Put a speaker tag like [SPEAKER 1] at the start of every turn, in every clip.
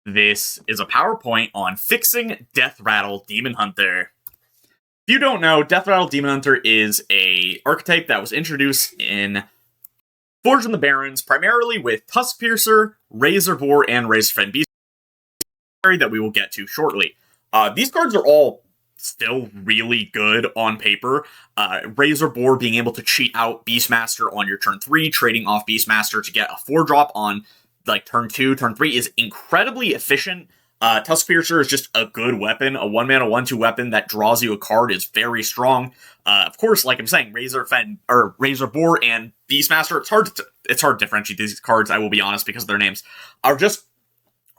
[SPEAKER 1] This is a PowerPoint on fixing Deathrattle Demon Hunter. If you don't know, Deathrattle Demon Hunter is a archetype that was introduced in Forge in the Barrens, primarily with Tuskpiercer, Razorboar, and Razorfen Beast that we will get to shortly. These cards are all still really good on paper. Razorboar being able to cheat out Beastmaster on your turn 3, trading off Beastmaster to get a 4-drop on like turn 2, turn 3 is incredibly efficient. Tuskpiercer is just a good weapon. A 1-mana 1/2 weapon that draws you a card is very strong. Of course, like I'm saying, Razorboar and Beastmaster, it's hard to differentiate these cards, I will be honest, because their names are just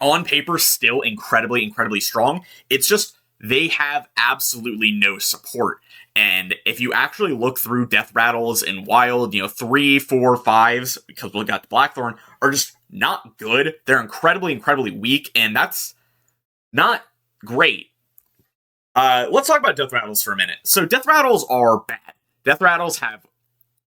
[SPEAKER 1] on paper still incredibly strong. It's just they have absolutely no support. And if you actually look through Deathrattles in Wild, 3, 4, 5s, because we got the Blackthorn, are just not good. They're incredibly weak, and that's not great. Let's talk about Deathrattles for a minute. So Deathrattles are bad. Deathrattles have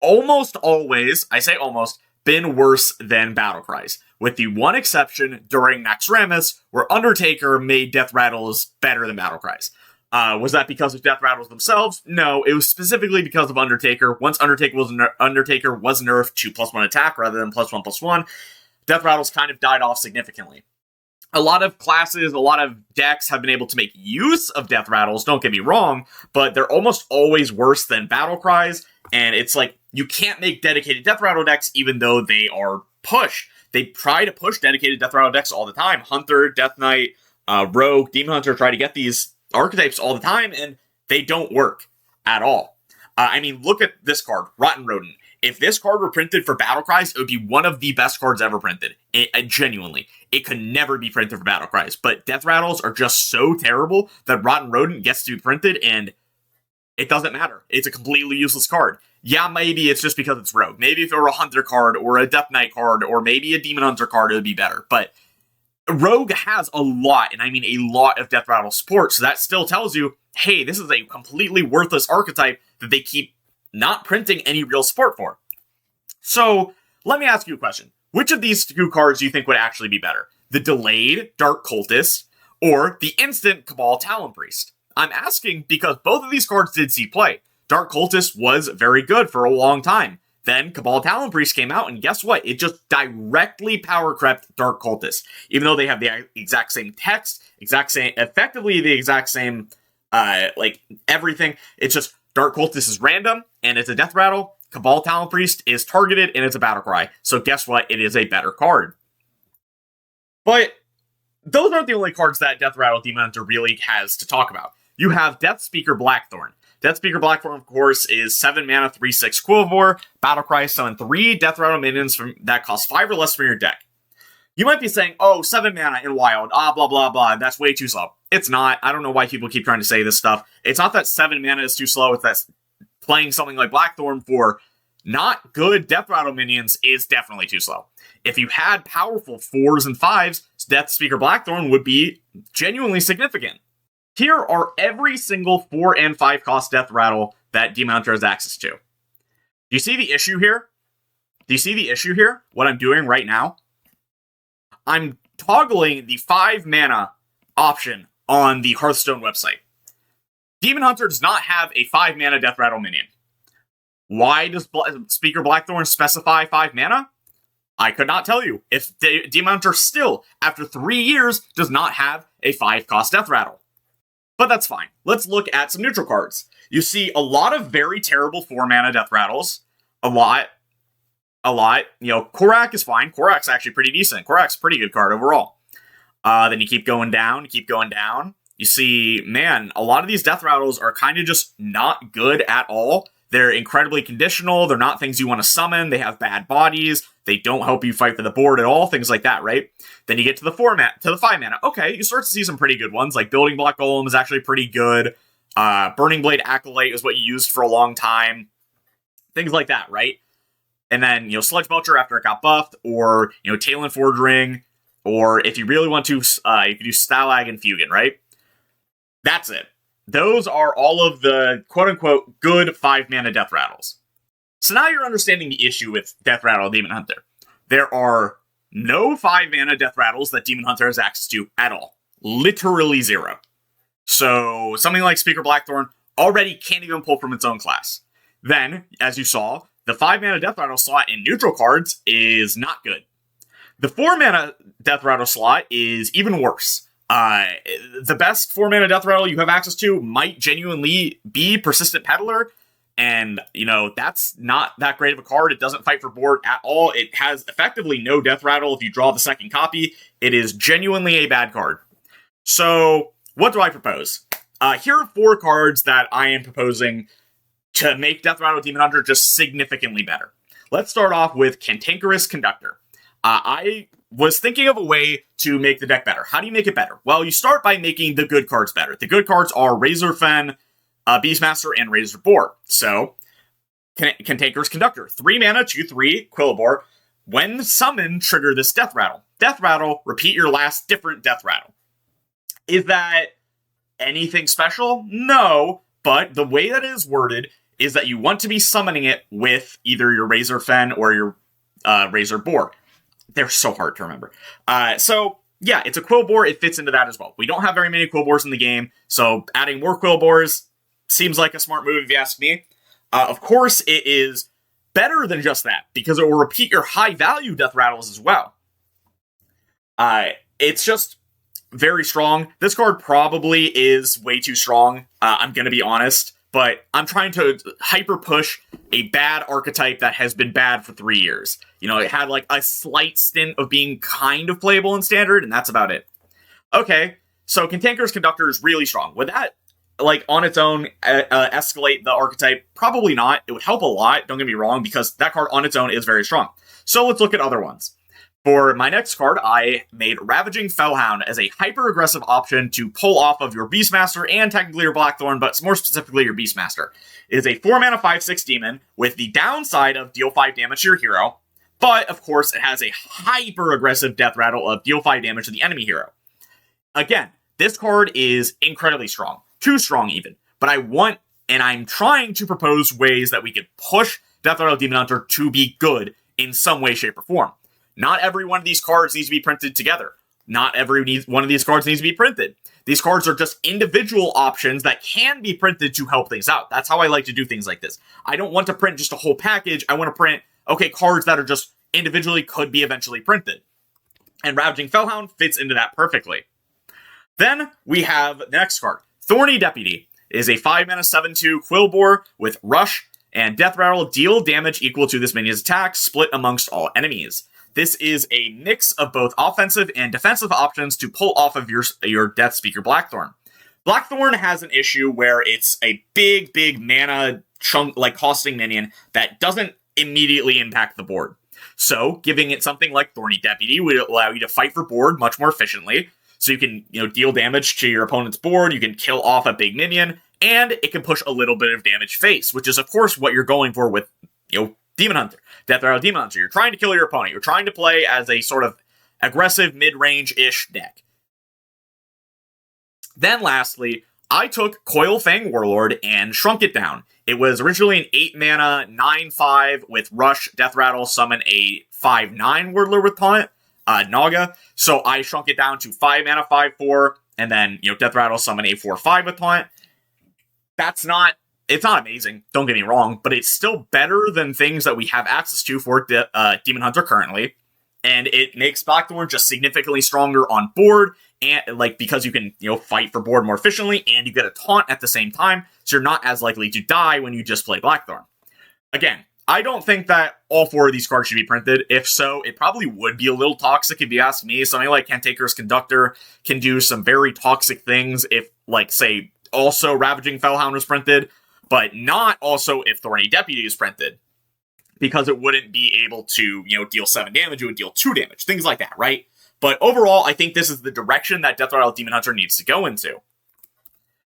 [SPEAKER 1] almost always, I say almost, been worse than Battlecries, with the one exception during Naxxramas, where Undertaker made Deathrattles better than Battlecries. Was that because of Deathrattles themselves? No, it was specifically because of Undertaker. Once Undertaker was nerfed to +1 attack rather than +1/+1, Deathrattles kind of died off significantly. A lot of classes, a lot of decks have been able to make use of Deathrattles, don't get me wrong, but they're almost always worse than Battlecries, and it's like, you can't make dedicated Deathrattle decks even though they are pushed. They try to push dedicated Deathrattle decks all the time. Hunter, Death Knight, Rogue, Demon Hunter try to get these archetypes all the time, and they don't work at all. Look at this card, Rotten Rodent. If this card were printed for Battlecries, it would be one of the best cards ever printed. Genuinely. It could never be printed for Battlecries, but Deathrattles are just so terrible that Rotten Rodent gets to be printed, and it doesn't matter. It's a completely useless card. Yeah, maybe it's just because it's Rogue. Maybe if it were a Hunter card, or a Death Knight card, or maybe a Demon Hunter card, it would be better, but Rogue has a lot, and I mean a lot of Deathrattle support, so that still tells you, hey, this is a completely worthless archetype that they keep not printing any real support for. So, let me ask you a question. Which of these two cards do you think would actually be better? The delayed Dark Cultist, or the instant Cabal Talon Priest? I'm asking because both of these cards did see play. Dark Cultist was very good for a long time. Then Cabal Talon Priest came out, and guess what? It just directly power crept Dark Cultist. Even though they have the exact same text, effectively the exact same, everything. It's just Dark Cultist is random, and it's a Deathrattle. Cabal Talon Priest is targeted, and it's a Battlecry. So guess what? It is a better card. But those aren't the only cards that Deathrattle Demon Hunter really has to talk about. You have Deathspeaker Blackthorn. Deathspeaker Blackthorn, of course, is 7 mana, 3/6 Quillivore. Battlecry, summon 3 Deathrattle minions that cost 5 or less from your deck. You might be saying, oh, 7 mana in Wild, blah, blah, blah, that's way too slow. It's not. I don't know why people keep trying to say this stuff. It's not that 7 mana is too slow, it's that playing something like Blackthorn for not good Deathrattle minions is definitely too slow. If you had powerful 4s and 5s, Deathspeaker Blackthorn would be genuinely significant. Here are every single 4 and 5 cost Deathrattle that Demon Hunter has access to. Do you see the issue here? What I'm doing right now? I'm toggling the 5 mana option on the Hearthstone website. Demon Hunter does not have a 5 mana Deathrattle minion. Why does Speaker Blackthorn specify 5 mana? I could not tell you. If Demon Hunter still, after 3 years, does not have a 5 cost Deathrattle. But that's fine. Let's look at some neutral cards. You see a lot of very terrible 4 mana Deathrattles. A lot. Korak is fine. Korak's actually pretty decent. Korak's a pretty good card overall. Then you keep going down. You see, man, a lot of these Deathrattles are kind of just not good at all. They're incredibly conditional. They're not things you want to summon. They have bad bodies. They don't help you fight for the board at all. Things like that, right? Then you get to the 5 mana. Okay, you start to see some pretty good ones. Like Building Block Golem is actually pretty good. Burning Blade Acolyte is what you used for a long time. Things like that, right? And then, Sludge Belcher after it got buffed, or, Talon Forge Ring, or if you really want to, you can do Stalag and Fugan, right? That's it. Those are all of the quote-unquote good 5 mana Deathrattles. So now you're understanding the issue with Deathrattle Demon Hunter. There are no 5-mana Death Rattles that Demon Hunter has access to at all. Literally 0. So something like Speaker Blackthorn already can't even pull from its own class. Then, as you saw, the 5-mana Death Rattle slot in neutral cards is not good. The 4-mana Death Rattle slot is even worse. The best 4-mana Death Rattle you have access to might genuinely be Persistent Peddler, and, that's not that great of a card. It doesn't fight for board at all. It has effectively no Death Rattle if you draw the second copy. It is genuinely a bad card. So, what do I propose? Here are 4 cards that I am proposing to make Deathrattle Demon Hunter just significantly better. Let's start off with Cantankerous Conductor. I was thinking of a way to make the deck better. How do you make it better? Well, you start by making the good cards better. The good cards are Razorfen, Beastmaster, and Razor Boar. So, Cantankerous Conductor. 3 mana, 2/3, Quillabore. When summoned, trigger this Death Rattle. Death Rattle, repeat your last different Death Rattle. Is that anything special? No, but the way that it is worded is that you want to be summoning it with either your Razorfen or your Razor Boar. They're so hard to remember. So, yeah, it's a Quillabore. It fits into that as well. We don't have very many Quillabores in the game, so adding more Quillabores seems like a smart move if you ask me. Of course, it is better than just that, because it will repeat your high-value Death Rattles as well. It's just very strong. This card probably is way too strong, I'm going to be honest, but I'm trying to hyper-push a bad archetype that has been bad for 3 years. It had like a slight stint of being kind of playable in Standard, and that's about it. Okay, so Cantankerous Conductor is really strong. Would that, on its own, escalate the archetype? Probably not. It would help a lot, don't get me wrong, because that card on its own is very strong. So let's look at other ones. For my next card, I made Ravaging Fellhound as a hyper-aggressive option to pull off of your Beastmaster and technically your Blackthorn, but more specifically your Beastmaster. It is a 4-mana 5/6 demon with the downside of deal 5 damage to your hero, but of course it has a hyper-aggressive Death Rattle of deal 5 damage to the enemy hero. Again, this card is incredibly strong. Too strong even. But I'm trying to propose ways that we could push Deathrattle Demon Hunter to be good in some way, shape, or form. Not every one of these cards needs to be printed together. Not every one of these cards needs to be printed. These cards are just individual options that can be printed to help things out. That's how I like to do things like this. I don't want to print just a whole package. I want to print, cards that are just individually could be eventually printed. And Ravaging Fellhound fits into that perfectly. Then we have the next card. Thorny Deputy is a 5-mana 7/2 Quillabore with Rush and Death Rattle. Deal damage equal to this minion's attack, split amongst all enemies. This is a mix of both offensive and defensive options to pull off of your Death Speaker Blackthorn. Blackthorn has an issue where it's a big mana chunk, costing minion that doesn't immediately impact the board. So, giving it something like Thorny Deputy would allow you to fight for board much more efficiently. So you can, deal damage to your opponent's board, you can kill off a big minion, and it can push a little bit of damage face, which is, of course, what you're going for with, Demon Hunter. Deathrattle Demon Hunter. You're trying to kill your opponent. You're trying to play as a sort of aggressive, mid-range-ish deck. Then, lastly, I took Coilfang Warlord and shrunk it down. It was originally an 8-mana, 9/5 with Rush, Deathrattle, summon a 5/9 Wordler with Taunt, Naga. So I shrunk it down to 5-mana, 5/4, and then, Deathrattle, summon a 4/5 with Taunt. It's not amazing, don't get me wrong, but it's still better than things that we have access to for Demon Hunter currently. And it makes Blackthorn just significantly stronger on board, and because you can, fight for board more efficiently, and you get a taunt at the same time, so you're not as likely to die when you just play Blackthorn. Again, I don't think that all 4 of these cards should be printed. If so, it probably would be a little toxic if you ask me. Something like Cantankerous Conductor can do some very toxic things if, say, also Ravaging Fellhound was printed, but not also if Thorny Deputy is printed, because it wouldn't be able to, deal 7 damage, it would deal 2 damage, things like that, right? But overall, I think this is the direction that Deathrattle Demon Hunter needs to go into.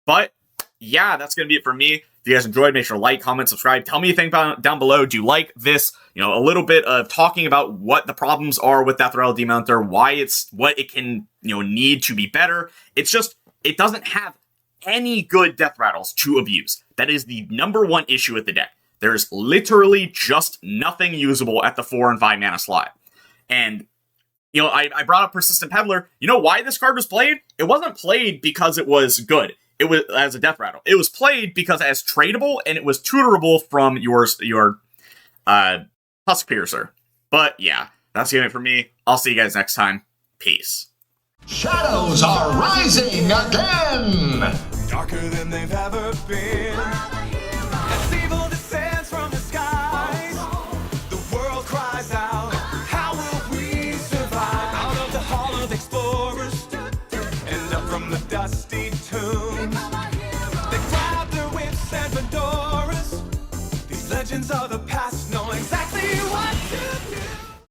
[SPEAKER 1] But, yeah, that's going to be it for me. If you guys enjoyed, make sure to like, comment, subscribe. Tell me you think down below. Do you like this? A little bit of talking about what the problems are with Deathrattle Demon Hunter, what it can, need to be better. It's just, it doesn't have any good Death Rattles to abuse. That is the number one issue with the deck. There's literally just nothing usable at the 4 and 5 mana slot. And You know, I brought up Persistent Peddler. You know why this card was played? It wasn't played because it was good. It was as a Deathrattle. It was played because as tradable, and it was tutorable from your Husk Piercer. But yeah, that's it for me. I'll see you guys next time. Peace.
[SPEAKER 2] Shadows are rising again!
[SPEAKER 3] Darker than they've ever been.